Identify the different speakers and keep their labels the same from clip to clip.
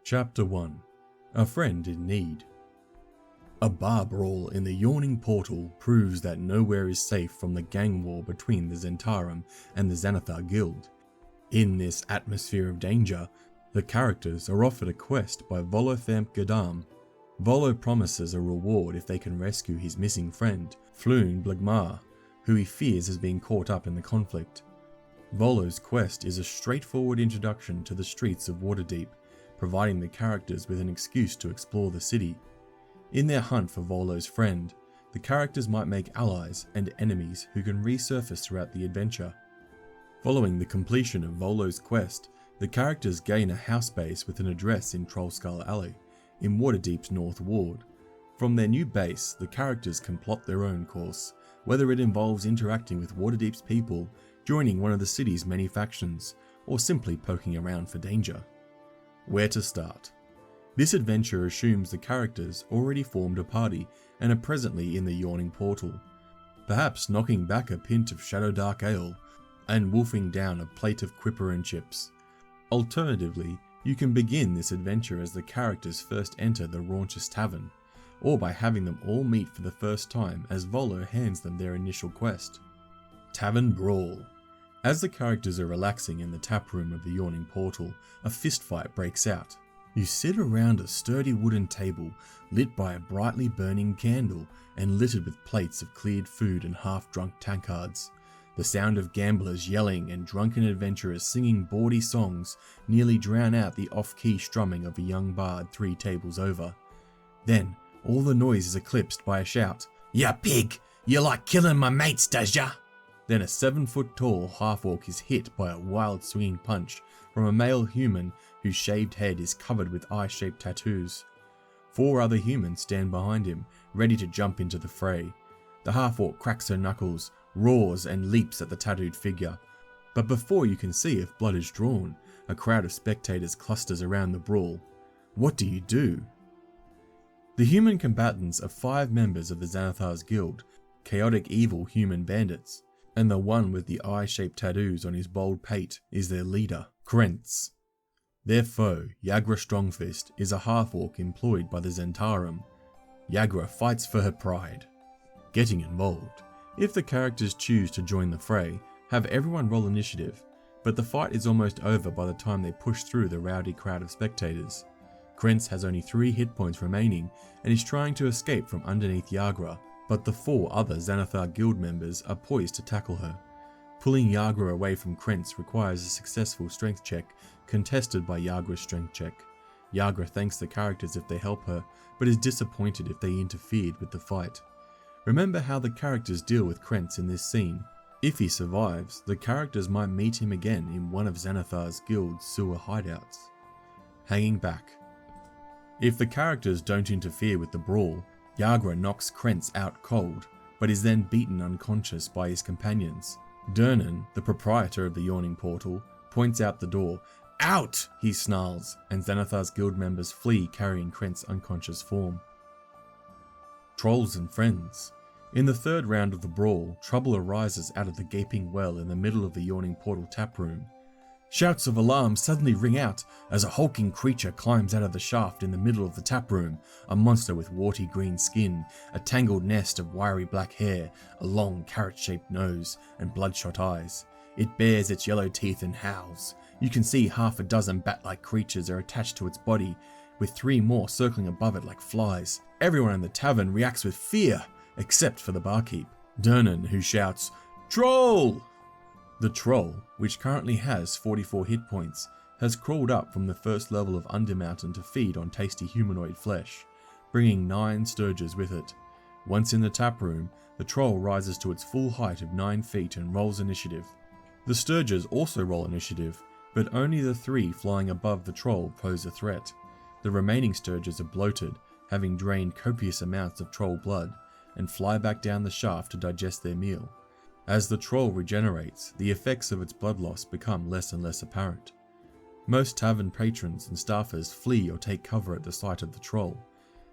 Speaker 1: Chapter 1. A Friend in Need. A bar brawl in the Yawning Portal proves that nowhere is safe from the gang war between the Zhentarim and the Xanathar Guild. In this atmosphere of danger, the characters are offered a quest by Volo Approaches. Volo promises a reward if they can rescue his missing friend, Floon, who he fears has been caught up in the conflict. Volo's quest is a straightforward introduction to the streets of Waterdeep, providing the characters with an excuse to explore the city. In their hunt for Volo's friend, the characters might make allies and enemies who can resurface throughout the adventure. Following the completion of Volo's quest, the characters gain a house base with an address in Trollskull Alley, in Waterdeep's North Ward. From their new base, the characters can plot their own course, whether it involves interacting with Waterdeep's people, joining one of the city's many factions, or simply poking around for danger. Where to start? This adventure assumes the characters already formed a party and are presently in the Yawning Portal, perhaps knocking back a pint of Shadow Dark Ale and wolfing down a plate of Quipper and chips. Alternatively, you can begin this adventure as the characters first enter the Raunchous Tavern, or by having them all meet for the first time as Volo hands them their initial quest. Tavern Brawl. As the characters are relaxing in the tap room of the Yawning Portal, a fistfight breaks out. You sit around a sturdy wooden table lit by a brightly burning candle and littered with plates of cleared food and half-drunk tankards. The sound of gamblers yelling and drunken adventurers singing bawdy songs nearly drown out the off-key strumming of a young bard 3 tables over. Then, all the noise is eclipsed by a shout, "Ya pig! You like killing my mates, does ya?" Then a 7-foot-tall half-orc is hit by a wild swinging punch from a male human whose shaved head is covered with eye-shaped tattoos. 4 other humans stand behind him, ready to jump into the fray. The half-orc cracks her knuckles, roars and leaps at the tattooed figure. But before you can see if blood is drawn, a crowd of spectators clusters around the brawl. What do you do? The human combatants are 5 members of the Xanathar's guild, chaotic evil human bandits, and the one with the eye-shaped tattoos on his bold pate is their leader, Krentz. Their foe, Yagra Strongfist, is a half-orc employed by the Zhentarim. Yagra fights for her pride. Getting involved. If the characters choose to join the fray, have everyone roll initiative, but the fight is almost over by the time they push through the rowdy crowd of spectators. Krentz has only 3 hit points remaining and is trying to escape from underneath Yagra, but the 4 other Xanathar guild members are poised to tackle her. Pulling Yagra away from Krentz requires a successful strength check, contested by Yagra's strength check. Yagra thanks the characters if they help her, but is disappointed if they interfered with the fight. Remember how the characters deal with Krentz in this scene. If he survives, the characters might meet him again in one of Xanathar's guild's sewer hideouts. Hanging back. If the characters don't interfere with the brawl, Yagra knocks Krentz out cold, but is then beaten unconscious by his companions. Durnan, the proprietor of the Yawning Portal, points out the door. "Out!" he snarls, and Xanathar's guild members flee carrying Krentz's unconscious form. Trolls and friends. In the 3rd round of the brawl, trouble arises out of the gaping well in the middle of the Yawning Portal tap room. Shouts of alarm suddenly ring out as a hulking creature climbs out of the shaft in the middle of the tap room, a monster with warty green skin, a tangled nest of wiry black hair, a long carrot-shaped nose, and bloodshot eyes. It bares its yellow teeth and howls. You can see half a dozen bat-like creatures are attached to its body, with 3 more circling above it like flies. Everyone in the tavern reacts with fear, except for the barkeep, Durnan, who shouts, "Troll!" The troll, which currently has 44 hit points, has crawled up from the 1st level of Undermountain to feed on tasty humanoid flesh, bringing 9 sturges with it. Once in the tap room, the troll rises to its full height of 9 feet and rolls initiative. The sturges also roll initiative, but only the 3 flying above the troll pose a threat. The remaining sturges are bloated, having drained copious amounts of troll blood, and fly back down the shaft to digest their meal. As the troll regenerates, the effects of its blood loss become less and less apparent. Most tavern patrons and staffers flee or take cover at the sight of the troll.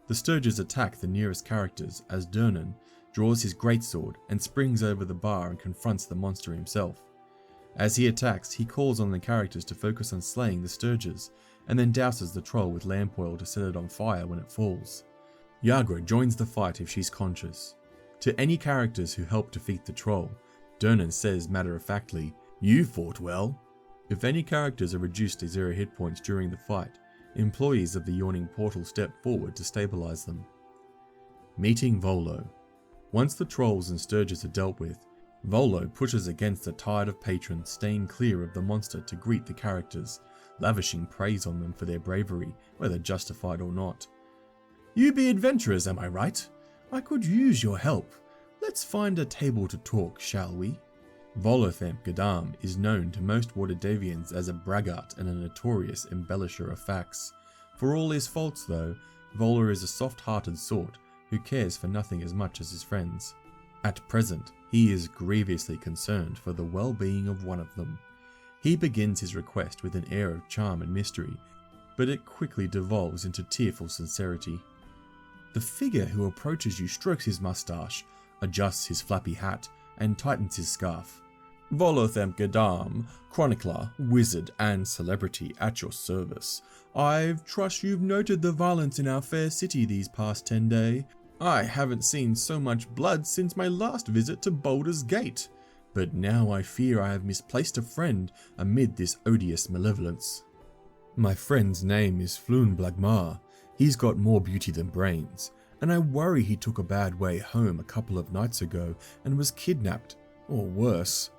Speaker 1: The sturges attack the nearest characters as Durnan draws his greatsword and springs over the bar and confronts the monster himself. As he attacks, he calls on the characters to focus on slaying the sturges, and then douses the troll with lamp oil to set it on fire when it falls. Yagra joins the fight if she's conscious. To any characters who help defeat the troll, Durnan says matter-of-factly, "You fought well." If any characters are reduced to 0 hit points during the fight, employees of the Yawning Portal step forward to stabilize them. Meeting Volo. Once the trolls and sturges are dealt with, Volo pushes against the tide of patrons staying clear of the monster to greet the characters, lavishing praise on them for their bravery, whether justified or not. "You be adventurers, am I right? I could use your help. Let's find a table to talk, shall we?" Volothamp Gadam is known to most Waterdevians as a braggart and a notorious embellisher of facts. For all his faults though, Volo is a soft-hearted sort who cares for nothing as much as his friends. At present, he is grievously concerned for the well-being of one of them. He begins his request with an air of charm and mystery, but it quickly devolves into tearful sincerity. The figure who approaches you strokes his moustache, adjusts his flappy hat, and tightens his scarf. "Volothamp Gadam, chronicler, wizard, and celebrity at your service. I trust you've noted the violence in our fair city these past 10 days. I haven't seen so much blood since my last visit to Baldur's Gate, but now I fear I have misplaced a friend amid this odious malevolence. My friend's name is Floon Blagmar. He's got more beauty than brains, and I worry he took a bad way home a couple of nights ago and was kidnapped, or worse.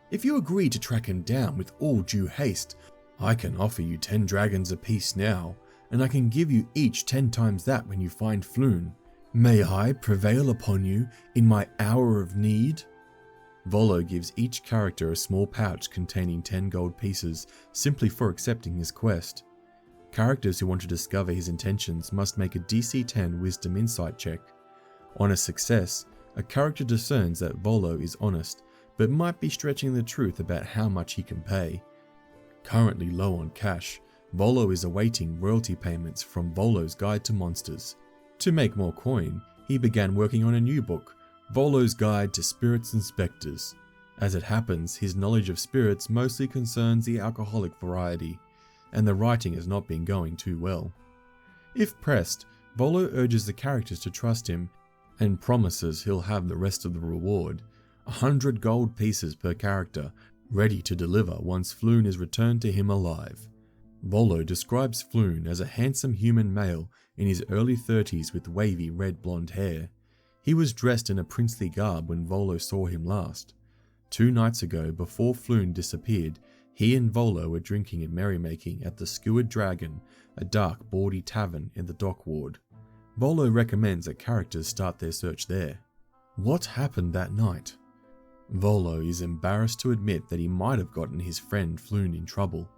Speaker 1: If you agree to track him down with all due haste, I can offer you 10 dragons apiece now, and I can give you each 10 times that when you find Floon. May I prevail upon you in my hour of need?" Volo gives each character a small pouch containing 10 gold pieces simply for accepting his quest. Characters who want to discover his intentions must make a DC 10 Wisdom Insight check. On a success, a character discerns that Volo is honest, but might be stretching the truth about how much he can pay. Currently low on cash, Volo is awaiting royalty payments from Volo's Guide to Monsters. To make more coin, he began working on a new book, Volo's Guide to Spirits and Spectres. As it happens, his knowledge of spirits mostly concerns the alcoholic variety, and the writing has not been going too well. If pressed, Volo urges the characters to trust him and promises he'll have the rest of the reward, 100 gold pieces per character, ready to deliver once Floon is returned to him alive. Volo describes Floon as a handsome human male in his early 30s with wavy red-blonde hair. He was dressed in a princely garb when Volo saw him last. 2 nights ago, before Floon disappeared, he and Volo were drinking and merrymaking at the Skewered Dragon, a dark, bawdy tavern in the dock ward. Volo recommends that characters start their search there. What happened that night? Volo is embarrassed to admit that he might have gotten his friend Floon in trouble.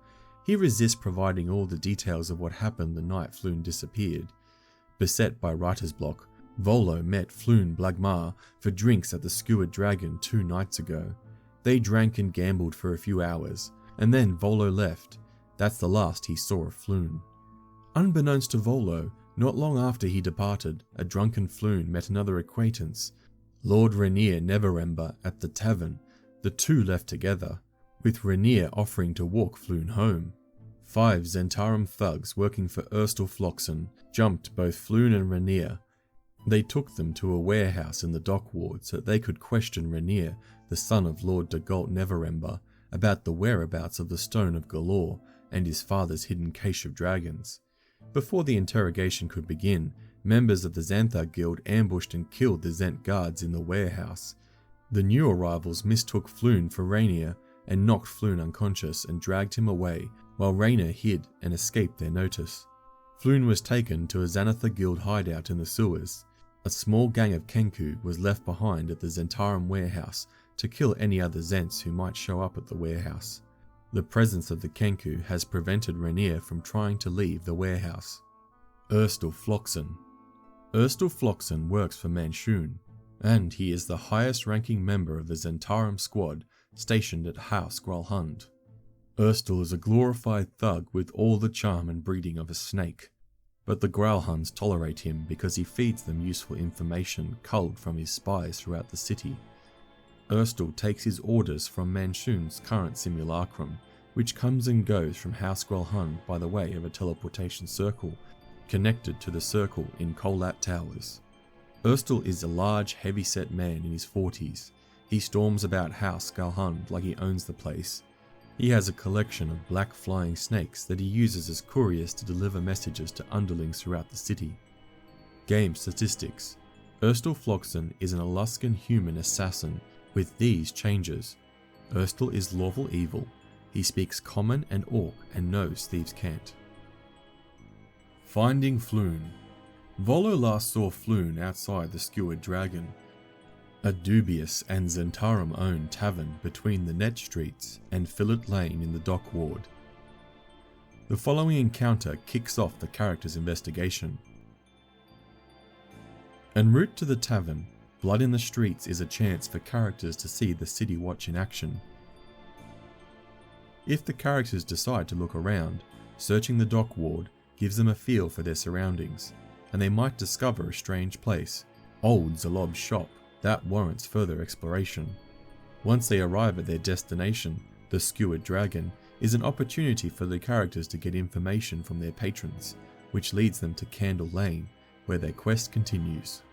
Speaker 1: He resists providing all the details of what happened the night Floon disappeared. Beset by writer's block, Volo met Floon Blagmar for drinks at the Skewered Dragon 2 nights ago. They drank and gambled for a few hours, and then Volo left. That's the last he saw of Floon. Unbeknownst to Volo, not long after he departed, a drunken Floon met another acquaintance, Lord Rainier Neverember, at the tavern. The two left together, with Rainier offering to walk Floon home. 5 Zhentarim thugs working for Erstal Floxen jumped both Floon and Rainier. They took them to a warehouse in the dock ward so that they could question Rainier, the son of Lord Dagalt Neverember, about the whereabouts of the Stone of Galore and his father's hidden cache of dragons. Before the interrogation could begin, members of the Xanathar Guild ambushed and killed the Zent guards in the warehouse. The new arrivals mistook Floon for Rainier and knocked Floon unconscious and dragged him away while Rainier hid and escaped their notice. Floon was taken to a Xanathar Guild hideout in the sewers. A small gang of Kenku was left behind at the Zhentarim warehouse to kill any other Zents who might show up at the warehouse. The presence of the Kenku has prevented Rainier from trying to leave the warehouse. Erstal Floxen. Erstal Floxen works for Manshun, and he is the highest ranking member of the Zhentarim squad stationed at House Gralhund. Erstal is a glorified thug with all the charm and breeding of a snake, but the Gralhunds tolerate him because he feeds them useful information culled from his spies throughout the city. Erstal takes his orders from Manshun's current simulacrum, which comes and goes from House Grelhund by the way of a teleportation circle connected to the circle in Kolat Towers. Erstal is a large, heavy-set man in his 40s. He storms about House Grelhund like he owns the place. He has a collection of black flying snakes that he uses as couriers to deliver messages to underlings throughout the city. Game statistics. Erstal Floxen is an Aluskan human assassin with these changes. Erstal is lawful evil. He speaks Common and Orc and knows thieves can't. Finding Floon. Volo last saw Floon outside the Skewered Dragon, a dubious and Zhentarim-owned tavern between the Net Streets and Fillet Lane in the Dock Ward. The following encounter kicks off the character's investigation. En route to the tavern, Blood in the Streets is a chance for characters to see the City Watch in action. If the characters decide to look around, searching the Dock Ward gives them a feel for their surroundings, and they might discover a strange place, Old Zolob's shop, that warrants further exploration. Once they arrive at their destination, the Skewered Dragon, is an opportunity for the characters to get information from their patrons, which leads them to Candle Lane, where their quest continues.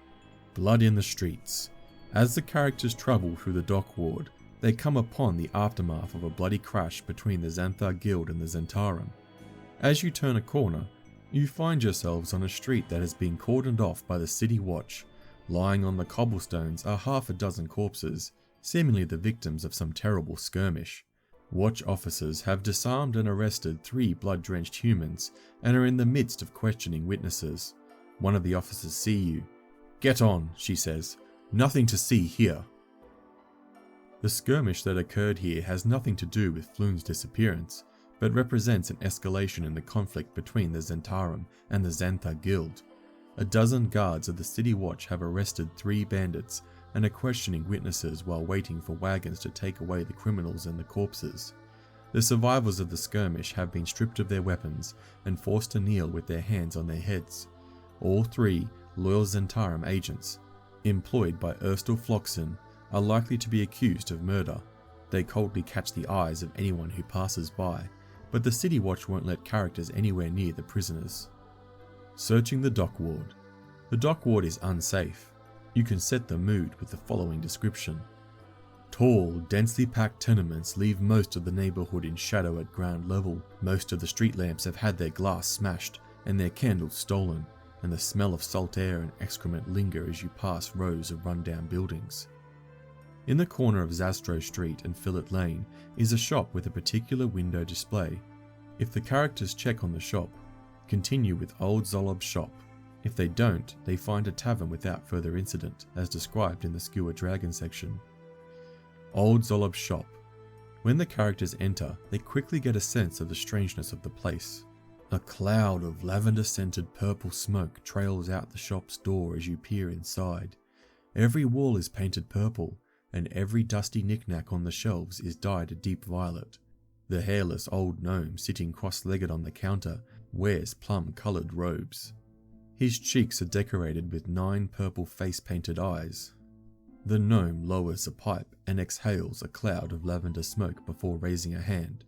Speaker 1: Blood in the Streets. As the characters travel through the Dock Ward, they come upon the aftermath of a bloody crash between the Xanathar Guild and the Zhentarim. As you turn a corner, you find yourselves on a street that has been cordoned off by the City Watch. Lying on the cobblestones are half a dozen corpses, seemingly the victims of some terrible skirmish. Watch officers have disarmed and arrested 3 blood-drenched humans and are in the midst of questioning witnesses. One of the officers see you. "Get on," she says. "Nothing to see here." The skirmish that occurred here has nothing to do with Floon's disappearance, but represents an escalation in the conflict between the Zhentarim and the Xanathar Guild. A dozen guards of the City Watch have arrested 3 bandits and are questioning witnesses while waiting for wagons to take away the criminals and the corpses. The survivors of the skirmish have been stripped of their weapons and forced to kneel with their hands on their heads. All 3 loyal Zhentarim agents, employed by Erstal Floxen, are likely to be accused of murder. They coldly catch the eyes of anyone who passes by, but the City Watch won't let characters anywhere near the prisoners. Searching the Dock Ward. The Dock Ward is unsafe. You can set the mood with the following description. Tall, densely packed tenements leave most of the neighbourhood in shadow at ground level. Most of the street lamps have had their glass smashed and their candles stolen, and the smell of salt air and excrement linger as you pass rows of run-down buildings. In the corner of Zastro Street and Fillet Lane is a shop with a particular window display. If the characters check on the shop, continue with Old Zolob's shop. If they don't, they find a tavern without further incident, as described in the Skewered Dragon section. Old Zolob's shop. When the characters enter, they quickly get a sense of the strangeness of the place. A cloud of lavender-scented purple smoke trails out the shop's door as you peer inside. Every wall is painted purple, and every dusty knick-knack on the shelves is dyed a deep violet. The hairless old gnome sitting cross-legged on the counter wears plum-coloured robes. His cheeks are decorated with 9 purple face-painted eyes. The gnome lowers a pipe and exhales a cloud of lavender smoke before raising a hand.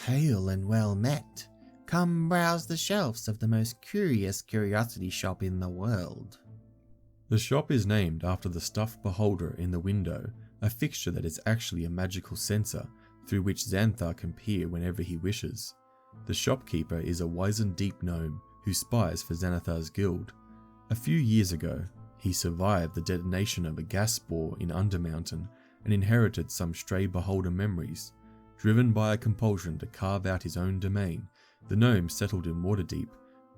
Speaker 2: Hail and well met. Come browse the shelves of the most curious curiosity shop in the world.
Speaker 1: The shop is named after the stuffed beholder in the window, a fixture that is actually a magical sensor through which Xanathar can peer whenever he wishes. The shopkeeper is a wizened deep gnome who spies for Xanathar's guild. A few years ago, he survived the detonation of a gas spore in Undermountain and inherited some stray beholder memories. Driven by a compulsion to carve out his own domain, the gnome settled in Waterdeep,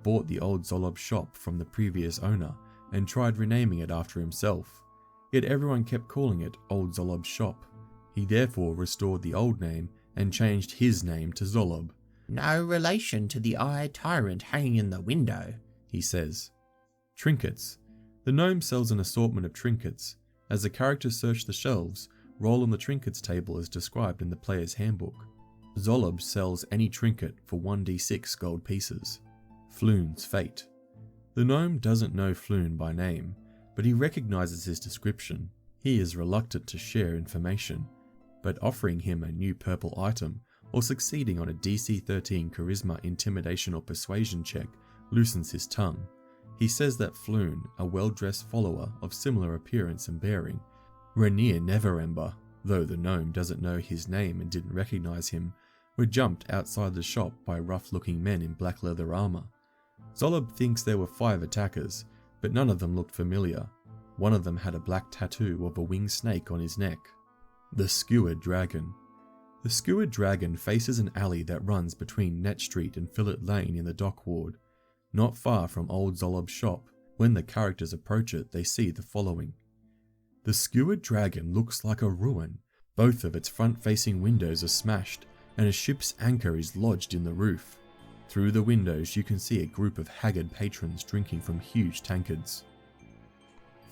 Speaker 1: bought the Old Zolob shop from the previous owner, and tried renaming it after himself. Yet everyone kept calling it Old Zolob's shop. He therefore restored the old name and changed his name to Zolob.
Speaker 2: No relation to the eye tyrant hanging in the window,
Speaker 1: he says. Trinkets. The gnome sells an assortment of trinkets. As the characters search the shelves, roll on the trinkets table as described in the player's handbook. Zolob sells any trinket for 1d6 gold pieces. Floon's fate. The gnome doesn't know Floon by name, but he recognizes his description. He is reluctant to share information, but offering him a new purple item or succeeding on a DC 13 Charisma, Intimidation or Persuasion check loosens his tongue. He says that Floon, a well-dressed follower of similar appearance and bearing, Rainier Neverember, though the gnome doesn't know his name and didn't recognize him, were jumped outside the shop by rough-looking men in black leather armor. Zolob thinks there were 5 attackers, but none of them looked familiar. One of them had a black tattoo of a winged snake on his neck. The Skewered Dragon. The Skewered Dragon faces an alley that runs between Net Street and Fillet Lane in the Dock Ward, not far from Old Zolob's shop. When the characters approach it, they see the following. The Skewered Dragon looks like a ruin. Both of its front-facing windows are smashed, and a ship's anchor is lodged in the roof. Through the windows you can see a group of haggard patrons drinking from huge tankards.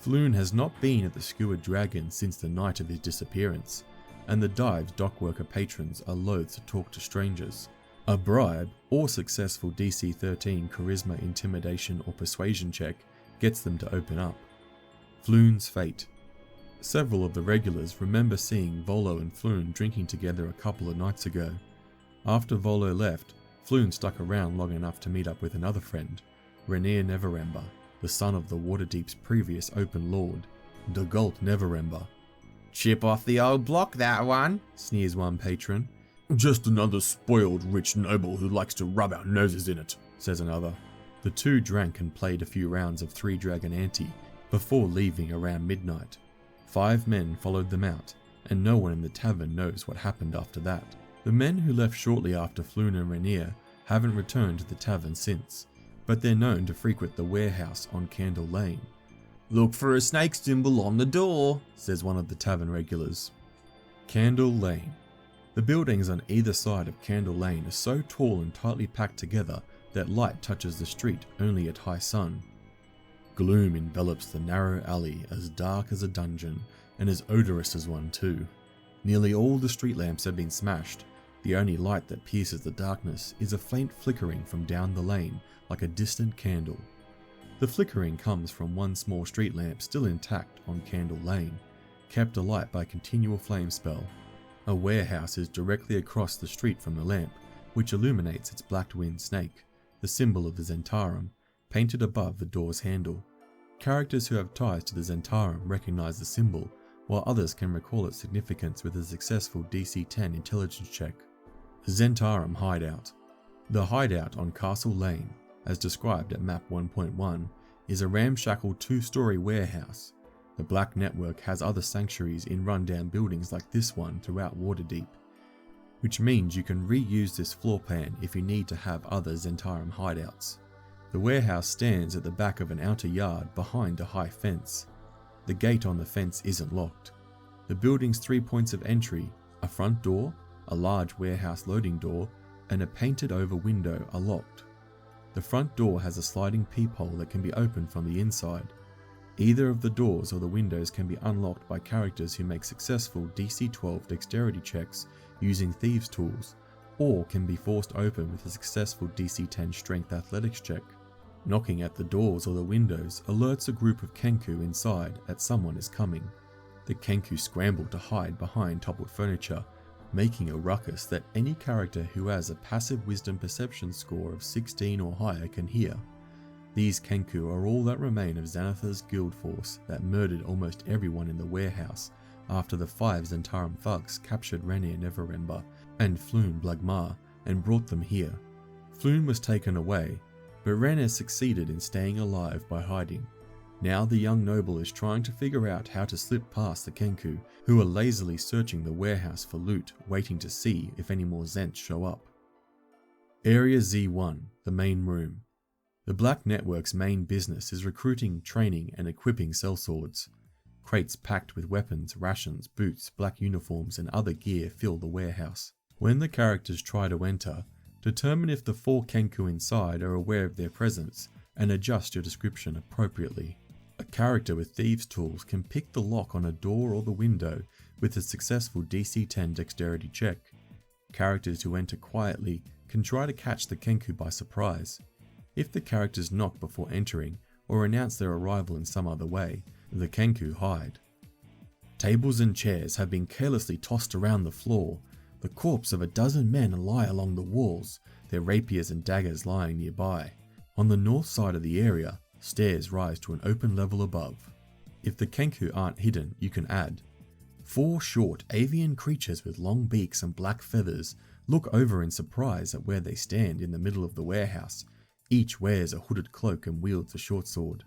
Speaker 1: Floon has not been at the Skewered Dragon since the night of his disappearance, and the dive's dockworker patrons are loath to talk to strangers. A bribe, or successful DC 13 Charisma, Intimidation or Persuasion check gets them to open up. Floon's fate. Several of the regulars remember seeing Volo and Floon drinking together a couple of nights ago. After Volo left, Floon stuck around long enough to meet up with another friend, Rainier Neverember, the son of the Waterdeep's previous open lord, Dagult Neverember.
Speaker 2: Chip off the old block, that one, sneers one patron.
Speaker 1: Just another spoiled rich noble who likes to rub our noses in it, says another. The two drank and played a few rounds of 3-Dragon Ante before leaving around midnight. 5 men followed them out, and no one in the tavern knows what happened after that. The men who left shortly after Floon and Rainier haven't returned to the tavern since, but they're known to frequent the warehouse on Candle Lane.
Speaker 2: Look for a snake symbol on the door, says one of the tavern regulars.
Speaker 1: Candle Lane. The buildings on either side of Candle Lane are so tall and tightly packed together that light touches the street only at high sun. Gloom envelops the narrow alley, as dark as a dungeon and as odorous as one too. Nearly all the street lamps have been smashed. The only light that pierces the darkness is a faint flickering from down the lane, like a distant candle. The flickering comes from one small street lamp still intact on Candle Lane, kept alight by a continual flame spell. A warehouse is directly across the street from the lamp, which illuminates its black-winged snake, the symbol of the Zhentarim, painted above the door's handle. Characters who have ties to the Zhentarim recognize the symbol, while others can recall its significance with a successful DC 10 intelligence check. Zhentarim Hideout. The hideout on Castle Lane, as described at map 1.1, is a ramshackle 2-story warehouse. The Black Network has other sanctuaries in rundown buildings like this one throughout Waterdeep, which means you can reuse this floor plan if you need to have other Zhentarim hideouts. The warehouse stands at the back of an outer yard behind a high fence. The gate on the fence isn't locked. The building's 3 points of entry, a front door, a large warehouse loading door, and a painted over window are locked. The front door has a sliding peephole that can be opened from the inside. Either of the doors or the windows can be unlocked by characters who make successful DC 12 dexterity checks using thieves' tools, or can be forced open with a successful DC 10 strength athletics check. Knocking at the doors or the windows alerts a group of Kenku inside that someone is coming. The Kenku scramble to hide behind toppled furniture, making a ruckus that any character who has a passive wisdom perception score of 16 or higher can hear. These Kenku are all that remain of Xanathar's guild force that murdered almost everyone in the warehouse after the 5 Zhentarim thugs captured Rainier Neverember and Floon Blagmar and brought them here. Floon was taken away, but Rainier succeeded in staying alive by hiding. Now the young noble is trying to figure out how to slip past the Kenku, who are lazily searching the warehouse for loot, waiting to see if any more Zhents show up. Area Z1, the main room. The Black Network's main business is recruiting, training, and equipping sellswords. Crates packed with weapons, rations, boots, black uniforms, and other gear fill the warehouse. When the characters try to enter, determine if the 4 Kenku inside are aware of their presence, and adjust your description appropriately. A character with thieves' tools can pick the lock on a door or the window with a successful DC 10 dexterity check. Characters who enter quietly can try to catch the Kenku by surprise. If the characters knock before entering or announce their arrival in some other way, the Kenku hide. Tables and chairs have been carelessly tossed around the floor. The corpse of a dozen men lie along the walls, their rapiers and daggers lying nearby. On the north side of the area, stairs rise to an open level above. If the Kenku aren't hidden, you can add 4 short avian creatures with long beaks and black feathers look over in surprise at where they stand in the middle of the warehouse. Each wears a hooded cloak and wields a short sword.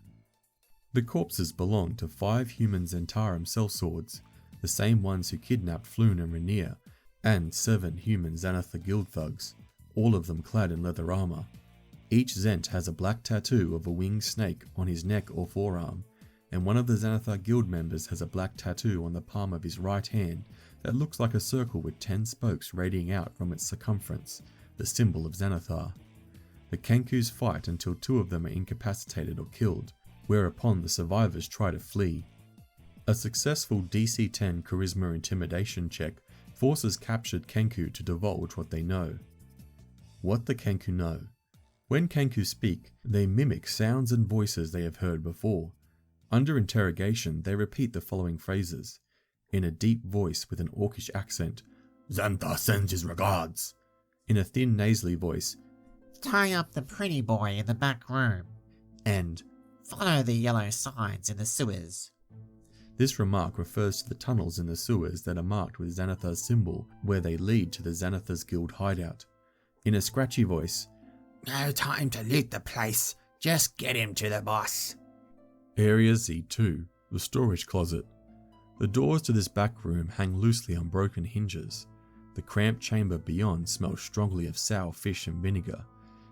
Speaker 1: The corpses belong to 5 human Zhentarim sellswords, the same ones who kidnapped Floon and Rainier, and 7 human Xanathar guild thugs, all of them clad in leather armor. Each Zhent has a black tattoo of a winged snake on his neck or forearm, and one of the Xanathar guild members has a black tattoo on the palm of his right hand that looks like a circle with 10 spokes radiating out from its circumference, the symbol of Xanathar. The Kenkus fight until 2 of them are incapacitated or killed, whereupon the survivors try to flee. A successful DC 10 Charisma Intimidation check forces captured Kenku to divulge what they know. What the Kenku know. When Kenku speak, they mimic sounds and voices they have heard before. Under interrogation, they repeat the following phrases. In a deep voice with an orcish accent, "Xanathar sends his regards." In a thin nasally voice,
Speaker 2: Tie up the pretty boy in the back room.
Speaker 1: and
Speaker 2: Follow the yellow signs in the sewers.
Speaker 1: this remark refers to the tunnels in the sewers that are marked with Xanathar's symbol where they lead to the Xanathar's guild hideout. In a scratchy voice,
Speaker 2: No time to loot the place. Just get him to the boss.
Speaker 1: Area Z2, the storage closet. The doors to this back room hang loosely on broken hinges. The cramped chamber beyond smells strongly of sour fish and vinegar.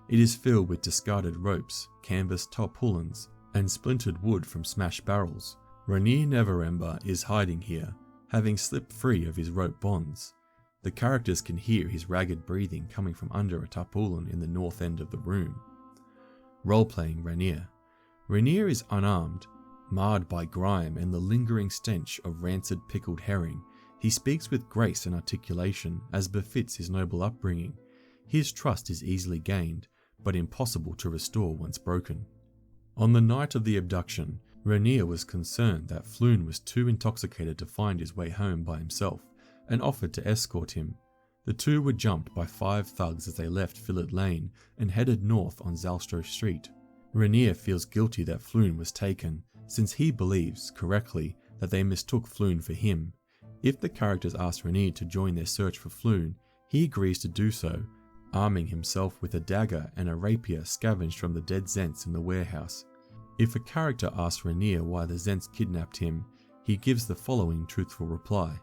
Speaker 1: It is filled with discarded ropes, canvas tarpaulins, and splintered wood from smashed barrels. Rainier Neverember is hiding here, having slipped free of his rope bonds. The characters can hear his ragged breathing coming from under a tarpaulin in the north end of the room. Role-playing Rainier. Rainier is unarmed, marred by grime and the lingering stench of rancid pickled herring. He speaks with grace and articulation, as befits his noble upbringing. His trust is easily gained, but impossible to restore once broken. On the night of the abduction, Rainier was concerned that Floon was too intoxicated to find his way home by himself, and offered to escort him. The two were jumped by 5 thugs as they left Fillet Lane and headed north on Zalstro Street. Rainier feels guilty that Floon was taken, since he believes, correctly, that they mistook Floon for him. If the characters ask Rainier to join their search for Floon, he agrees to do so, arming himself with a dagger and a rapier scavenged from the dead Zents in the warehouse. If a character asks Rainier why the Zents kidnapped him, he gives the following truthful reply.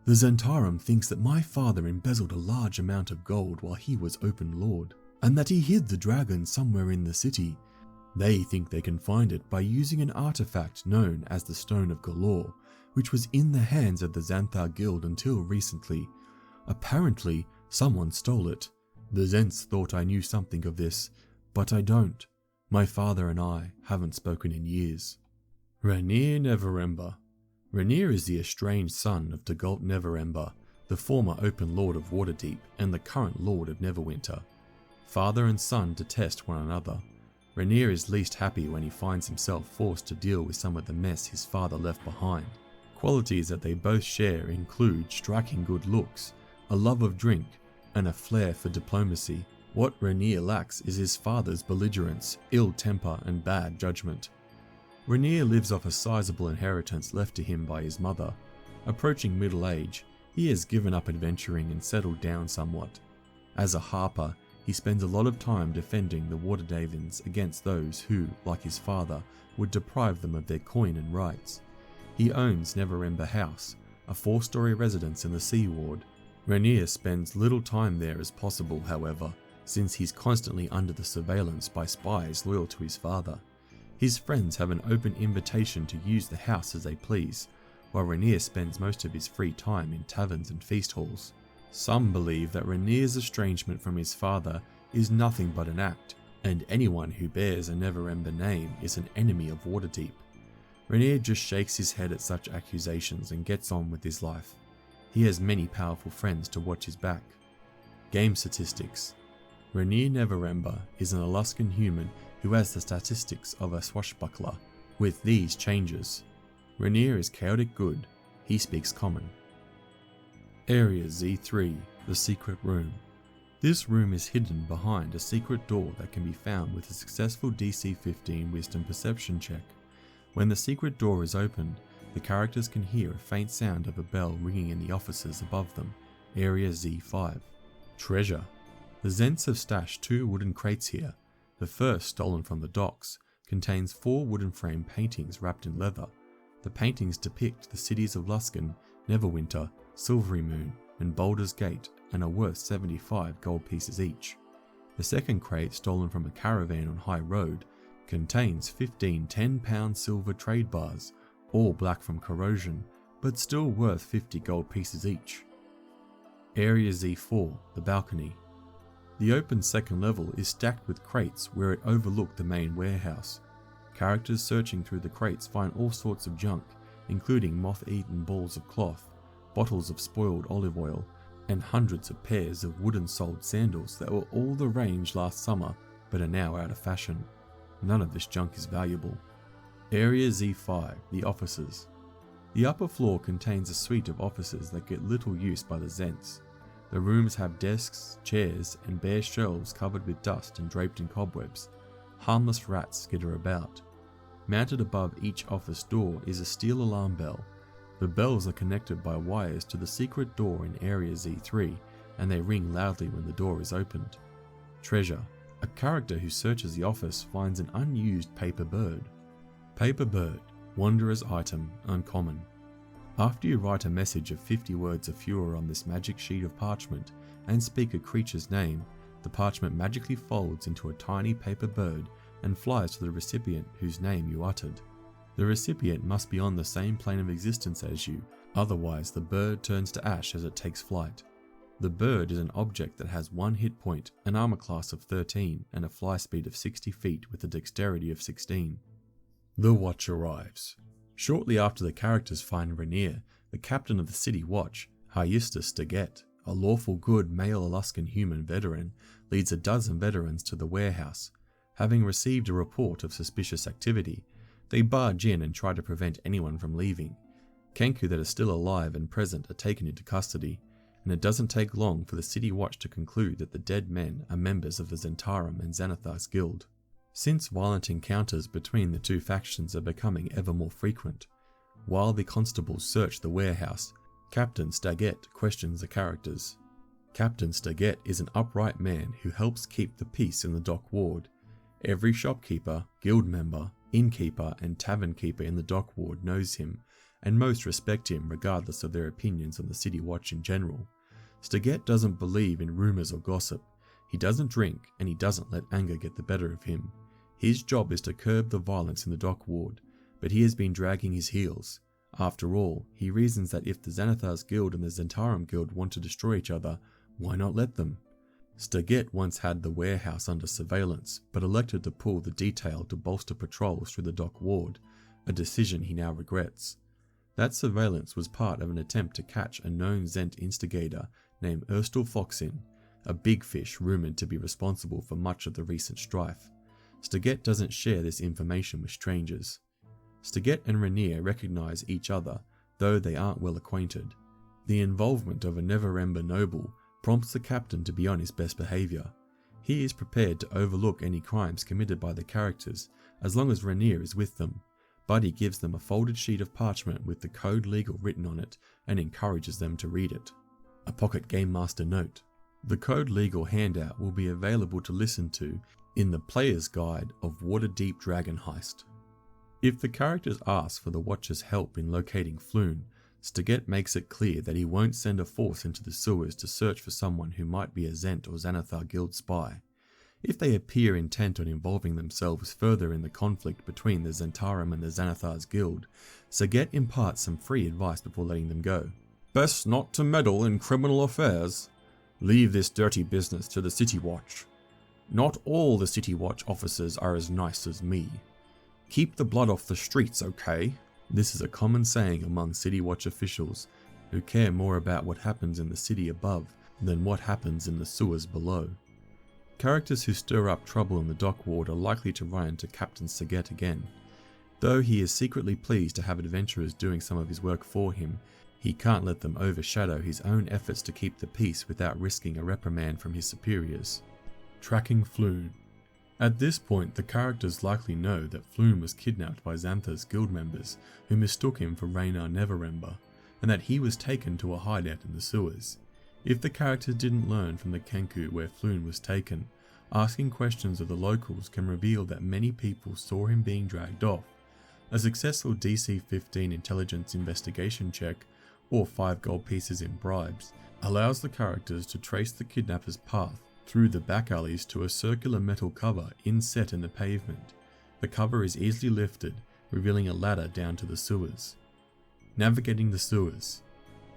Speaker 1: The Zhentarim thinks that my father embezzled a large amount of gold while he was open lord, and that he hid the dragon somewhere in the city. They think they can find it by using an artifact known as the Stone of Galore, which was in the hands of the Xanathar Guild until recently. Apparently, someone stole it. The Zents thought I knew something of this, but I don't. My father and I haven't spoken in years. Rainier Neverember. Rainier is the estranged son of Dagult Neverember, the former Open Lord of Waterdeep and the current Lord of Neverwinter. Father and son detest one another. Rainier is least happy when he finds himself forced to deal with some of the mess his father left behind. Qualities that they both share include striking good looks, a love of drink, and a flair for diplomacy. What Rainier lacks is his father's belligerence, ill temper, and bad judgment. Rainier lives off a sizable inheritance left to him by his mother. Approaching middle age, he has given up adventuring and settled down somewhat. As a harper, he spends a lot of time defending the Waterdavens against those who, like his father, would deprive them of their coin and rights. He owns Neverember House, a 4-story residence in the Sea Ward. Rainier spends little time there as possible, however, since he's constantly under the surveillance by spies loyal to his father. His friends have an open invitation to use the house as they please, while Rainier spends most of his free time in taverns and feast halls. Some believe that Rainier's estrangement from his father is nothing but an act, and anyone who bears a Neverember name is an enemy of Waterdeep. Rainier just shakes his head at such accusations and gets on with his life. He has many powerful friends to watch his back. Game statistics. Rainier Neverember is an Aluskan human who has the statistics of a swashbuckler. With these changes, Rainier is chaotic good, he speaks common. Area Z3, the secret room. This room is hidden behind a secret door that can be found with a successful DC 15 Wisdom Perception check. When the secret door is opened, the characters can hear a faint sound of a bell ringing in the offices above them. Area Z5. Treasure. The Zents have stashed 2 wooden crates here. The first, stolen from the docks, contains 4 wooden frame paintings wrapped in leather. The paintings depict the cities of Luskan, Neverwinter, Silvery Moon, and Baldur's Gate, and are worth 75 gold pieces each. The second crate, stolen from a caravan on High Road, contains 15 10-pound silver trade bars, all black from corrosion, but still worth 50 gold pieces each. Area Z4, the balcony. The open second level is stacked with crates where it overlooked the main warehouse. Characters searching through the crates find all sorts of junk, including moth-eaten balls of cloth, bottles of spoiled olive oil, and hundreds of pairs of wooden-soled sandals that were all the rage last summer but are now out of fashion. None of this junk is valuable. Area Z5, the offices. The upper floor contains a suite of offices that get little use by the Zents. The rooms have desks, chairs, and bare shelves covered with dust and draped in cobwebs. Harmless rats skitter about. Mounted above each office door is a steel alarm bell. The bells are connected by wires to the secret door in Area Z3, and they ring loudly when the door is opened. Treasure. A character who searches the office finds an unused paper bird. Paper bird, wanderer's item, uncommon. After you write a message of 50 words or fewer on this magic sheet of parchment and speak a creature's name, the parchment magically folds into a tiny paper bird and flies to the recipient whose name you uttered. The recipient must be on the same plane of existence as you, otherwise the bird turns to ash as it takes flight. The bird is an object that has 1 hit point, an armor class of 13, and a fly speed of 60 feet with a dexterity of 16. The watch arrives. Shortly after the characters find Rainier, the captain of the city watch, Heist Staget, a lawful good male Aluskan human veteran, leads a dozen veterans to the warehouse. Having received a report of suspicious activity, they barge in and try to prevent anyone from leaving. Kenku that are still alive and present are taken into custody, and it doesn't take long for the city watch to conclude that the dead men are members of the Zhentarim and Xanathar's guild. Since violent encounters between the two factions are becoming ever more frequent, while the constables search the warehouse, Captain Staget questions the characters. Captain Staget is an upright man who helps keep the peace in the dock ward. Every shopkeeper, guild member, innkeeper and tavern keeper in the dock ward knows him, and most respect him regardless of their opinions on the city watch in general. Staget doesn't believe in rumours or gossip. He doesn't drink, and he doesn't let anger get the better of him. His job is to curb the violence in the dock ward, but he has been dragging his heels. After all, he reasons that if the Xanathar's guild and the Zhentarim guild want to destroy each other, why not let them? Staget once had the warehouse under surveillance, but elected to pull the detail to bolster patrols through the dock ward, a decision he now regrets. That surveillance was part of an attempt to catch a known Zent instigator named Erstal Foxin, a big fish rumoured to be responsible for much of the recent strife. Staget doesn't share this information with strangers. Staget and Rainier recognise each other, though they aren't well acquainted. The involvement of a Neverember noble prompts the captain to be on his best behaviour. He is prepared to overlook any crimes committed by the characters as long as Rainier is with them, but he gives them a folded sheet of parchment with the code legal written on it and encourages them to read it. A pocket Game Master note. The code legal handout will be available to listen to in the Player's Guide of Waterdeep Dragon Heist. If the characters ask for the Watcher's help in locating Floon, Staget makes it clear that he won't send a force into the sewers to search for someone who might be a Zent or Xanathar guild spy. If they appear intent on involving themselves further in the conflict between the Zhentarim and the Xanathar's guild, Staget imparts some free advice before letting them go. Best not to meddle in criminal affairs. Leave this dirty business to the City Watch. Not all the City Watch officers are as nice as me. Keep the blood off the streets, okay? This is a common saying among City Watch officials, who care more about what happens in the city above than what happens in the sewers below. Characters who stir up trouble in the dock ward are likely to run into Captain Staget again. Though he is secretly pleased to have adventurers doing some of his work for him, He can't let them overshadow his own efforts to keep the peace without risking a reprimand from his superiors. Tracking Floon. At this point, the characters likely know that Floon was kidnapped by Xanathar's guild members, who mistook him for Raynar Neverember, and that he was taken to a hideout in the sewers. If the characters didn't learn from the Kenku where Floon was taken, asking questions of the locals can reveal that many people saw him being dragged off. A successful DC 15 intelligence investigation check, or 5 gold pieces in bribes, allows the characters to trace the kidnapper's path through the back alleys to a circular metal cover inset in the pavement. The cover is easily lifted, revealing a ladder down to the sewers. Navigating the sewers.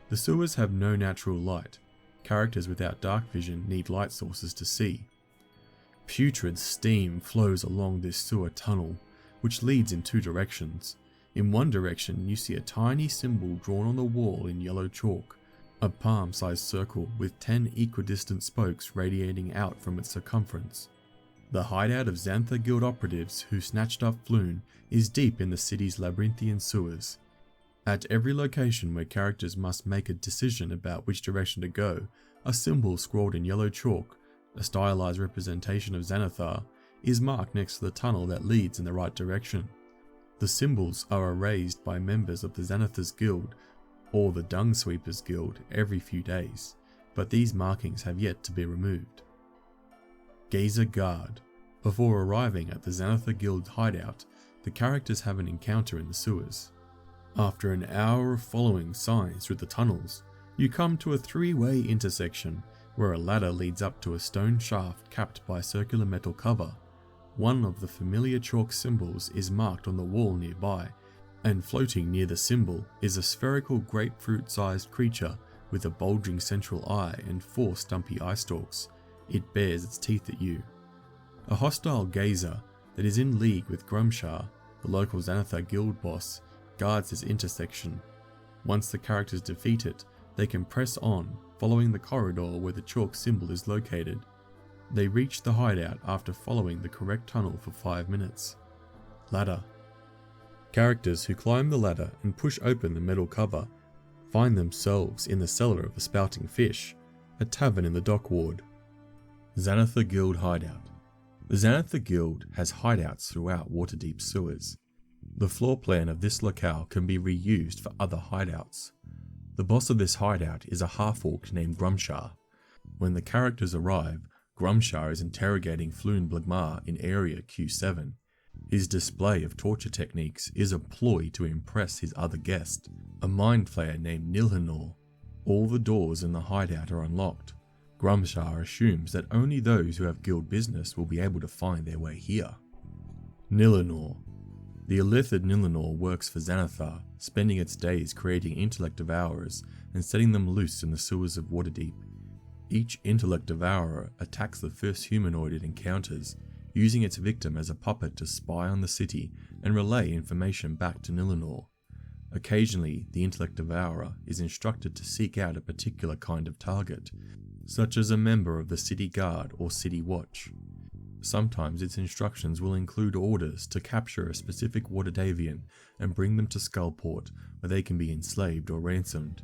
Speaker 1: The sewers have no natural light. Characters without dark vision need light sources to see. Putrid steam flows along this sewer tunnel, which leads in 2 directions. In one direction, you see a tiny symbol drawn on the wall in yellow chalk, a palm-sized circle with 10 equidistant spokes radiating out from its circumference. The hideout of Xanathar Guild operatives who snatched up Floon is deep in the city's labyrinthian sewers. At every location where characters must make a decision about which direction to go, a symbol scrawled in yellow chalk, a stylized representation of Xanathar, is marked next to the tunnel that leads in the right direction. The symbols are erased by members of the Xanathar's Guild or the Dung Sweepers Guild every few days, but these markings have yet to be removed. Gazer Guard. Before arriving at the Xanathar Guild hideout, the characters have an encounter in the sewers. After an hour of following signs through the tunnels, you come to a 3-way intersection where a ladder leads up to a stone shaft capped by a circular metal cover. One of the familiar chalk symbols is marked on the wall nearby, and floating near the symbol is a spherical grapefruit-sized creature with a bulging central eye and 4 stumpy eye stalks. It bares its teeth at you. A hostile gazer that is in league with Grumshar, the local Xanathar guild boss, guards this intersection. Once the characters defeat it, they can press on, following the corridor where the chalk symbol is located. They reach the hideout after following the correct tunnel for 5 minutes. Ladder. Characters who climb the ladder and push open the metal cover find themselves in the cellar of a spouting fish, a tavern in the dock ward. Xanathar Guild Hideout. The Xanathar Guild has hideouts throughout Waterdeep sewers. The floor plan of this locale can be reused for other hideouts. The boss of this hideout is a half-orc named Grumshar. When the characters arrive, Grumshar is interrogating Floon Blagmar in Area Q7. His display of torture techniques is a ploy to impress his other guest, a mind flayer named Nilhanor. All the doors in the hideout are unlocked. Grumshar assumes that only those who have guild business will be able to find their way here. Nilhanor. The illithid Nilhanor works for Xanathar, spending its days creating intellect devourers and setting them loose in the sewers of Waterdeep. Each intellect devourer attacks the first humanoid it encounters, using its victim as a puppet to spy on the city and relay information back to Nilhanor. Occasionally, the intellect devourer is instructed to seek out a particular kind of target, such as a member of the city guard or city watch. Sometimes its instructions will include orders to capture a specific Waterdavian and bring them to Skullport, where they can be enslaved or ransomed.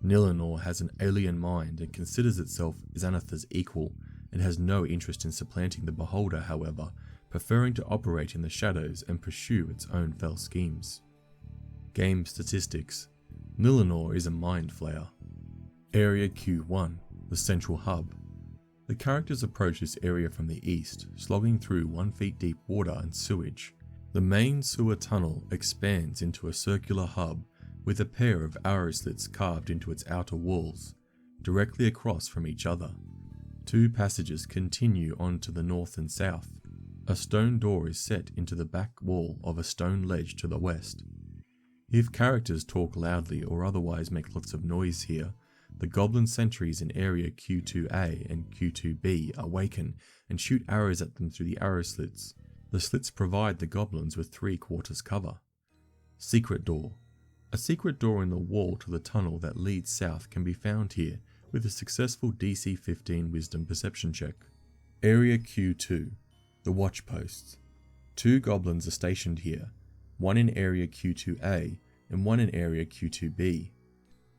Speaker 1: Nilhanor has an alien mind and considers itself Xanathar's equal, and has no interest in supplanting the Beholder, however, preferring to operate in the shadows and pursue its own fell schemes. Game statistics. Nilhanor is a mind flayer. Area Q1, the central hub. The characters approach this area from the east, slogging through 1 feet deep water and sewage. The main sewer tunnel expands into a circular hub with a pair of arrow slits carved into its outer walls, directly across from each other. 2 passages continue on to the north and south. A stone door is set into the back wall of a stone ledge to the west. If characters talk loudly or otherwise make lots of noise here, the goblin sentries in area Q2A and Q2B awaken and shoot arrows at them through the arrow slits. The slits provide the goblins with 3/4 cover. Secret door. A secret door in the wall to the tunnel that leads south can be found here with a successful DC 15 Wisdom Perception check. Area Q2. The watch posts. 2 goblins are stationed here, one in area Q2A and one in area Q2B.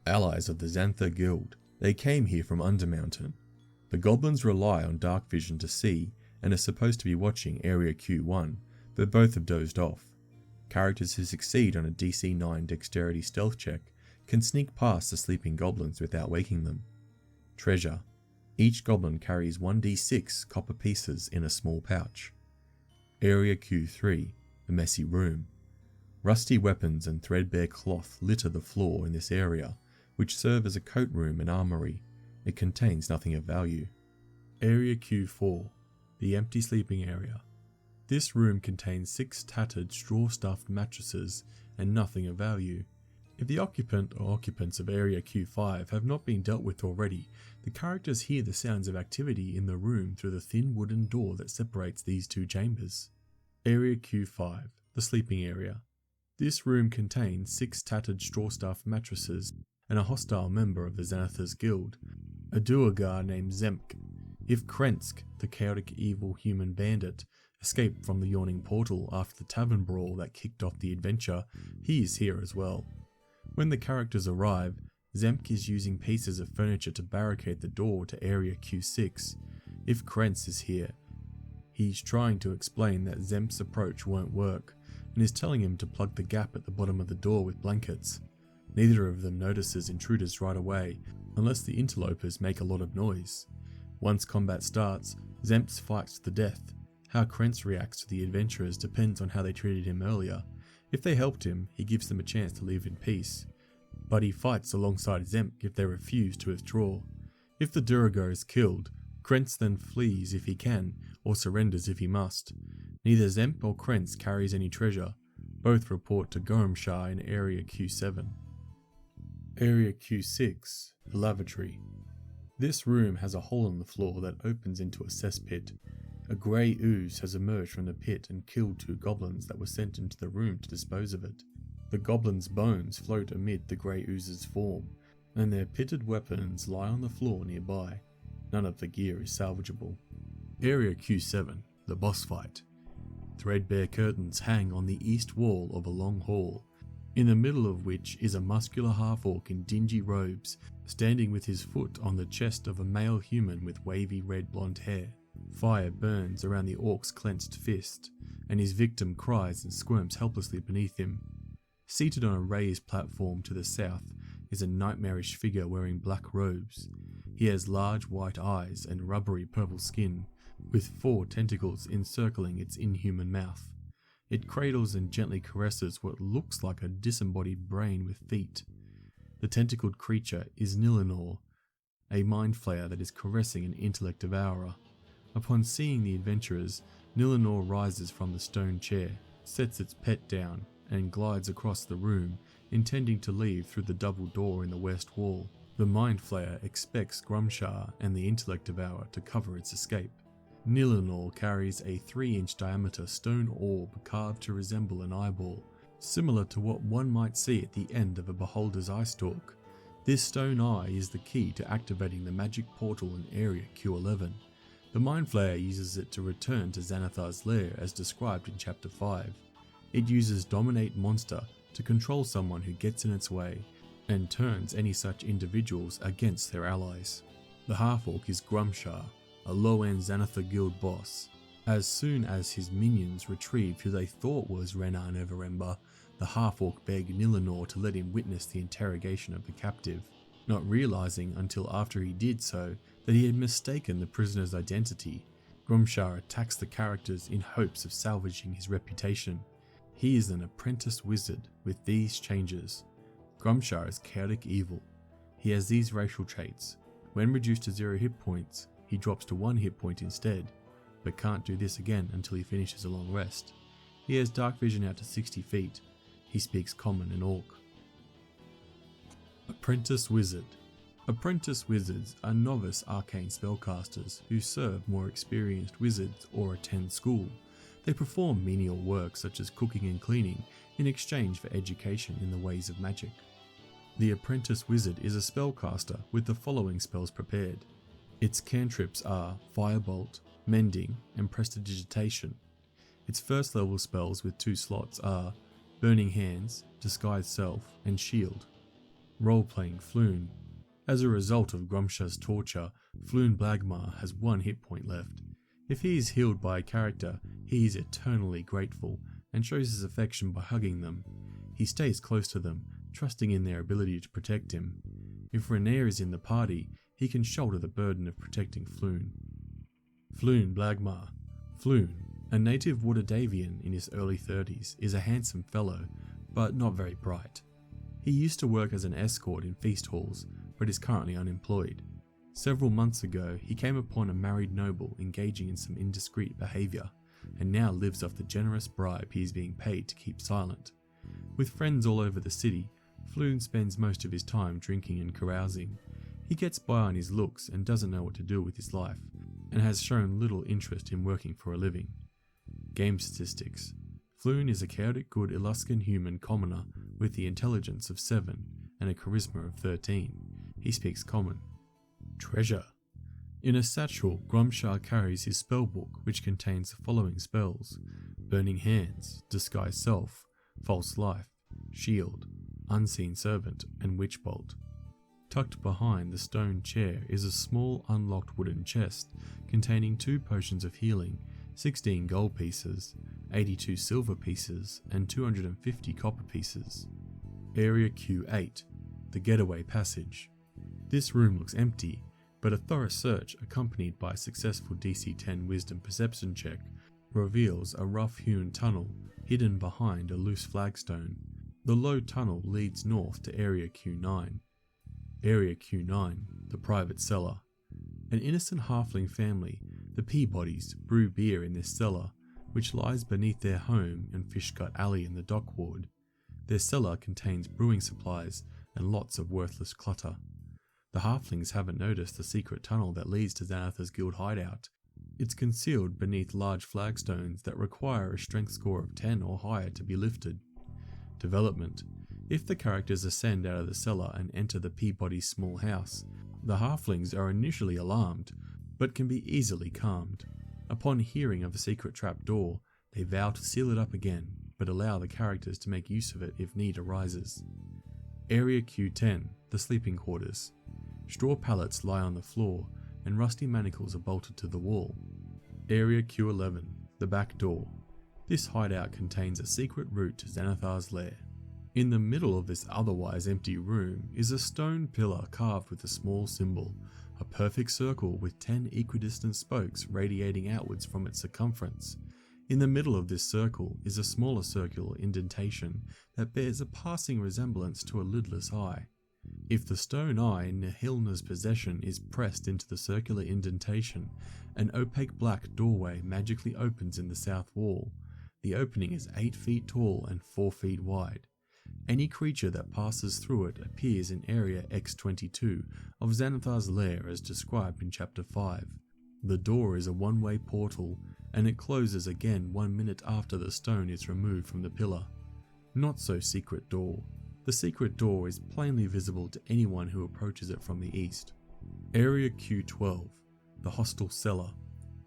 Speaker 1: Allies of the Xanathar Guild, they came here from Undermountain. The goblins rely on dark vision to see and are supposed to be watching Area Q1, but both have dozed off. Characters who succeed on a DC 9 dexterity stealth check can sneak past the sleeping goblins without waking them. Treasure. Each goblin carries 1d6 copper pieces in a small pouch. Area Q3, a messy room. Rusty weapons and threadbare cloth litter the floor in this area, which serve as a coat room and armory. It contains nothing of value. Area Q4, the empty sleeping area. This room contains 6 tattered straw-stuffed mattresses and nothing of value. If the occupant or occupants of Area Q5 have not been dealt with already, the characters hear the sounds of activity in the room through the thin wooden door that separates these 2 chambers. Area Q5, the sleeping area. This room contains 6 tattered straw-stuffed mattresses and a hostile member of the Xanathar's Guild, a duergar named Zemk. If Krensk, the chaotic evil human bandit, escaped from the Yawning Portal after the tavern brawl that kicked off the adventure, he is here as well. When the characters arrive, Zemk is using pieces of furniture to barricade the door to Area Q6. If Krensk is here, he's trying to explain that Zemk's approach won't work, and is telling him to plug the gap at the bottom of the door with blankets. Neither of them notices intruders right away, unless the interlopers make a lot of noise. Once combat starts, Zemk fights to the death. How Krensk reacts to the adventurers depends on how they treated him earlier. If they helped him, he gives them a chance to live in peace. But he fights alongside Zemk if they refuse to withdraw. If the duergar is killed, Krensk then flees if he can, or surrenders if he must. Neither Zemk or Krensk carries any treasure. Both report to Gorhamshire in Area Q7. Area Q6, the lavatory. This room has a hole in the floor that opens into a cesspit. A grey ooze has emerged from the pit and killed 2 goblins that were sent into the room to dispose of it. The goblins' bones float amid the grey ooze's form, and their pitted weapons lie on the floor nearby. None of the gear is salvageable. Area Q7, the boss fight. Threadbare curtains hang on the east wall of a long hall, in the middle of which is a muscular half-orc in dingy robes, standing with his foot on the chest of a male human with wavy red blonde hair. Fire burns around the orc's clenched fist, and his victim cries and squirms helplessly beneath him. Seated on a raised platform to the south is a nightmarish figure wearing black robes. He has large white eyes and rubbery purple skin, with 4 tentacles encircling its inhuman mouth. It cradles and gently caresses what looks like a disembodied brain with feet. The tentacled creature is Nilinor, a mind flayer that is caressing an intellect devourer. Upon seeing the adventurers, Nilinor rises from the stone chair, sets its pet down, and glides across the room, intending to leave through the double door in the west wall. The mind flayer expects Grumshar and the intellect devourer to cover its escape. Nilinor carries a 3-inch diameter stone orb carved to resemble an eyeball, similar to what one might see at the end of a beholder's eye stalk. This stone eye is the key to activating the magic portal in Area Q11. The Mind Flayer uses it to return to Xanathar's lair as described in Chapter 5. It uses Dominate Monster to control someone who gets in its way, and turns any such individuals against their allies. The half-orc is Grumshar, a low-end Xanathar Guild boss. As soon as his minions retrieved who they thought was Renan Everember, the half-orc begged Nilinor to let him witness the interrogation of the captive, not realizing until after he did so that he had mistaken the prisoner's identity. Grumshar attacks the characters in hopes of salvaging his reputation. He is an apprentice wizard with these changes. Grumshar is chaotic evil. He has these racial traits. When reduced to 0 hit points, he drops to 1 hit point instead, but can't do this again until he finishes a long rest. He has dark vision out to 60 feet. He speaks Common and Orc. Apprentice Wizard. Apprentice wizards are novice arcane spellcasters who serve more experienced wizards or attend school. They perform menial work such as cooking and cleaning in exchange for education in the ways of magic. The apprentice wizard is a spellcaster with the following spells prepared. Its cantrips are Firebolt, Mending, and Prestidigitation. Its first level spells with 2 slots are Burning Hands, Disguise Self, and Shield. Role-playing Floon. As a result of Grumsha's torture, Floon Blagmar has 1 hit point left. If he is healed by a character, he is eternally grateful and shows his affection by hugging them. He stays close to them, trusting in their ability to protect him. If Renair is in the party, he can shoulder the burden of protecting Floon. Floon Blagmar. Floon, a native Waterdavian in his early 30s, is a handsome fellow, but not very bright. He used to work as an escort in feast halls, but is currently unemployed. Several months ago, he came upon a married noble engaging in some indiscreet behaviour, and now lives off the generous bribe he is being paid to keep silent. With friends all over the city, Floon spends most of his time drinking and carousing. He gets by on his looks and doesn't know what to do with his life, and has shown little interest in working for a living. Game statistics. Floon is a chaotic good Eluskan human commoner with the intelligence of 7 and a charisma of 13. He speaks common. Treasure. In a satchel, Grumshar carries his spellbook, which contains the following spells: Burning Hands, Disguise Self, False Life, Shield, Unseen Servant, and Witch Bolt. Tucked behind the stone chair is a small unlocked wooden chest containing 2 potions of healing, 16 gold pieces, 82 silver pieces, and 250 copper pieces. Area Q8, the Getaway Passage. This room looks empty, but a thorough search accompanied by a successful DC 10 Wisdom Perception check reveals a rough-hewn tunnel hidden behind a loose flagstone. The low tunnel leads north to Area Q9. Area Q9, the Private Cellar. An innocent halfling family, the Peabodys, brew beer in this cellar, which lies beneath their home and Fishgut Alley in the dock ward. Their cellar contains brewing supplies and lots of worthless clutter. The halflings haven't noticed the secret tunnel that leads to Xanathar's guild hideout. It's concealed beneath large flagstones that require a strength score of 10 or higher to be lifted. Development. If the characters ascend out of the cellar and enter the Peabody's small house, the halflings are initially alarmed, but can be easily calmed. Upon hearing of a secret trapdoor, they vow to seal it up again, but allow the characters to make use of it if need arises. Area Q10, the Sleeping Quarters. Straw pallets lie on the floor, and rusty manacles are bolted to the wall. Area Q11, the Back Door. This hideout contains a secret route to Xanathar's lair. In the middle of this otherwise empty room is a stone pillar carved with a small symbol, a perfect circle with 10 equidistant spokes radiating outwards from its circumference. In the middle of this circle is a smaller circular indentation that bears a passing resemblance to a lidless eye. If the stone eye in Nihilna's possession is pressed into the circular indentation, an opaque black doorway magically opens in the south wall. The opening is 8 feet tall and 4 feet wide. Any creature that passes through it appears in Area X22 of Xanathar's lair as described in Chapter 5. The door is a one-way portal, and it closes again 1 minute after the stone is removed from the pillar. Not so secret door. The secret door is plainly visible to anyone who approaches it from the east. Area Q12, the Hostel Cellar.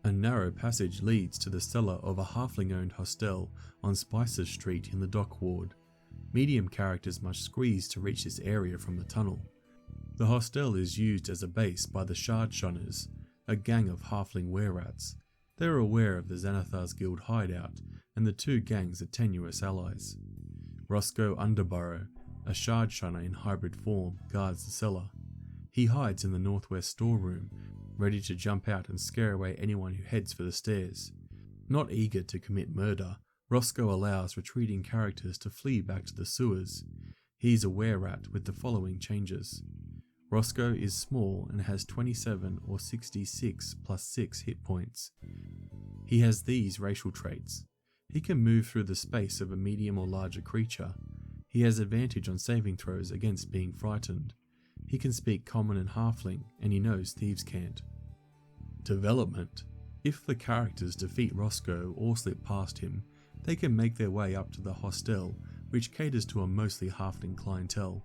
Speaker 1: A narrow passage leads to the cellar of a halfling-owned hostel on Spicer Street in the dock ward. Medium characters must squeeze to reach this area from the tunnel. The hostel is used as a base by the Shard Shunners, a gang of halfling were-rats. They are aware of the Xanathar's guild hideout, and the 2 gangs are tenuous allies. Roscoe Underburrow, a Shard Shunner in hybrid form, guards the cellar. He hides in the northwest storeroom, ready to jump out and scare away anyone who heads for the stairs. Not eager to commit murder, Roscoe allows retreating characters to flee back to the sewers. He is a were-rat with the following changes. Roscoe is small and has 27 or 66 plus 6 hit points. He has these racial traits. He can move through the space of a medium or larger creature. He has advantage on saving throws against being frightened. He can speak common and halfling, and he knows thieves can't. Development. If the characters defeat Roscoe or slip past him, they can make their way up to the hostel, which caters to a mostly halfling clientele.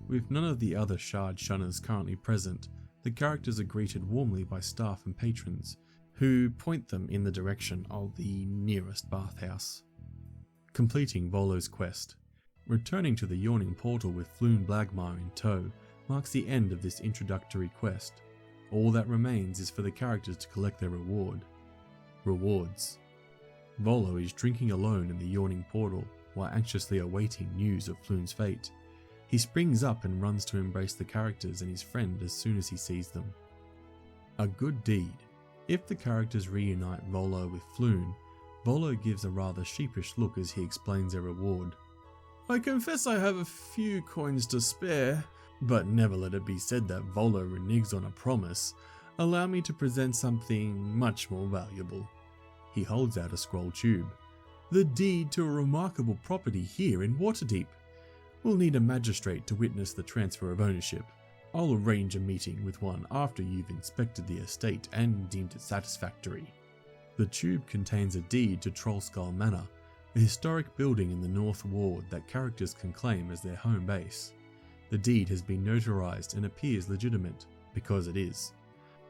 Speaker 1: With none of the other Shard Shunners currently present, the characters are greeted warmly by staff and patrons, who point them in the direction of the nearest bathhouse. Completing Volo's quest. Returning to the Yawning Portal with Floon Blagmar in tow marks the end of this introductory quest. All that remains is for the characters to collect their reward. Rewards. Volo is drinking alone in the Yawning Portal while anxiously awaiting news of Floon's fate. He springs up and runs to embrace the characters and his friend as soon as he sees them. A good deed. If the characters reunite Volo with Floon, Volo gives a rather sheepish look as he explains their reward. I confess I have a few coins to spare, but never let it be said that Volo reneges on a promise. Allow me to present something much more valuable. He holds out a scroll tube. The deed to a remarkable property here in Waterdeep. We'll need a magistrate to witness the transfer of ownership. I'll arrange a meeting with one after you've inspected the estate and deemed it satisfactory. The tube contains a deed to Trollskull Manor, a historic building in the North Ward that characters can claim as their home base. The deed has been notarized and appears legitimate, because it is.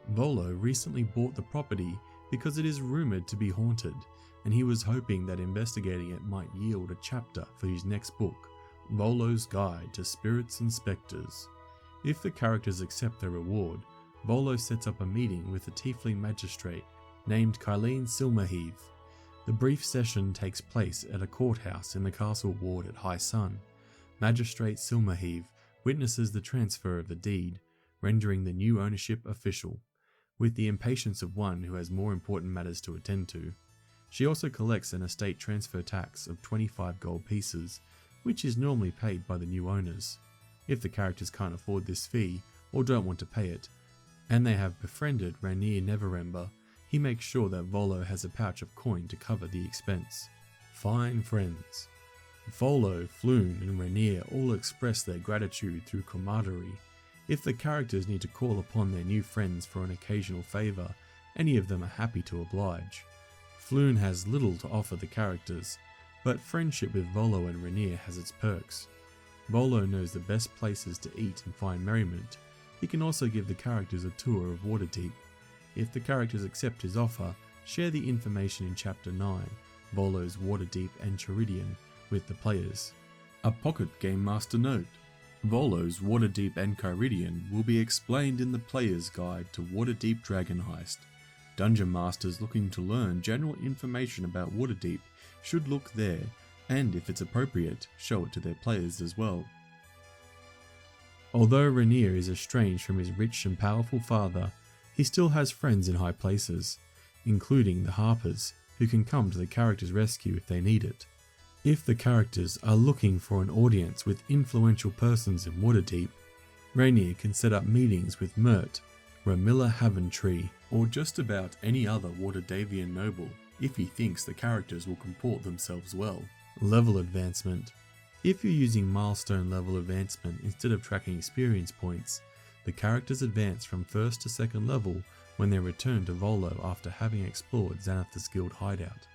Speaker 1: Volo recently bought the property because it is rumored to be haunted, and he was hoping that investigating it might yield a chapter for his next book, Volo's Guide to Spirits and Spectres. If the characters accept their reward, Volo sets up a meeting with a tiefling magistrate named Kylene Silmerheave. The brief session takes place at a courthouse in the castle ward at High Sun. Magistrate Silmerheave witnesses the transfer of the deed, rendering the new ownership official, with the impatience of one who has more important matters to attend to. She also collects an estate transfer tax of 25 gold pieces, which is normally paid by the new owners. If the characters can't afford this fee or don't want to pay it, and they have befriended Rainier Neverember, he makes sure that Volo has a pouch of coin to cover the expense. Fine friends. Volo, Floon and Rainier all express their gratitude through camaraderie. If the characters need to call upon their new friends for an occasional favour, any of them are happy to oblige. Floon has little to offer the characters, but friendship with Volo and Rainier has its perks. Volo knows the best places to eat and find merriment. He can also give the characters a tour of Waterdeep. If the characters accept his offer, share the information in Chapter 9, Volo's Waterdeep Enchiridion, with the players. A pocket game master note. Volo's Waterdeep Enchiridion will be explained in the Player's Guide to Waterdeep Dragon Heist. Dungeon masters looking to learn general information about Waterdeep should look there, and if it's appropriate, show it to their players as well. Although Rainier is estranged from his rich and powerful father, he still has friends in high places, including the Harpers, who can come to the character's rescue if they need it. If the characters are looking for an audience with influential persons in Waterdeep, Rainier can set up meetings with Mert, Ramilla Haventree, or just about any other Waterdavian noble if he thinks the characters will comport themselves well. Level advancement. If you're using milestone level advancement instead of tracking experience points, the characters advance from 1st to 2nd level when they return to Volo after having explored Xanathar's Guild hideout.